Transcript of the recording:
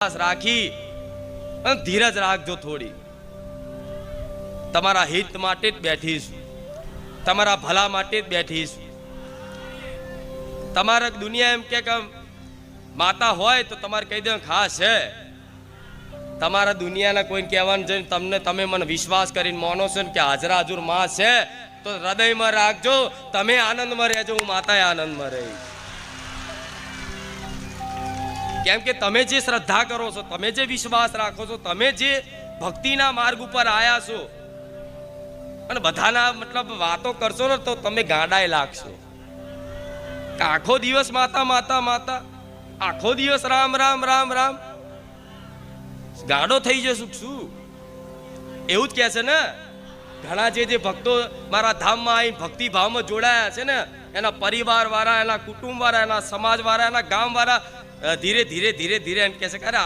રાખી અને ધીરજ રાખજો થોડી. તમારા હિત માટે જ બેઠીશ, તમારા ભલા માટે જ બેઠીશ. તમારે દુનિયા એમ કે માતા હોય તો તમારે કહી દે ખાસ છે. તમારા દુનિયાના કોઈને કહેવાનું છે, તમને તમે મને વિશ્વાસ કરીને માનો છો ને કે હાજરા હજુર માં છે, તો હૃદયમાં રાખજો. તમે આનંદમાં રહેજો, હું માતાએ આનંદમાં રહી. કેમ કે તમે જે શ્રદ્ધા કરો છો, તમે જે વિશ્વાસ રાખો છો, તમે જે ભક્તિના માર્ગ ઉપર આયા છો અને બધાના મતલબ વાતો કરશો ને તો તમે ગાંડાએ લાગશો. આખો દિવસ માતા માતા માતા, આખો દિવસ રામ રામ રામ રામ, ગાંડો થઈ જશું શું? એવું જ કહે છે ને ઘણા જે ભક્તો મારા ધામમાં આવી ભક્તિ ભાવમાં જોડાયા છે ને, એના પરિવાર વાળા, એના કુટુંબ વાળા, એના સમાજ વાળા, એના ગામ વાળા ધીરે ધીરે ધીરે ધીરે એમ કહે છે કે અરે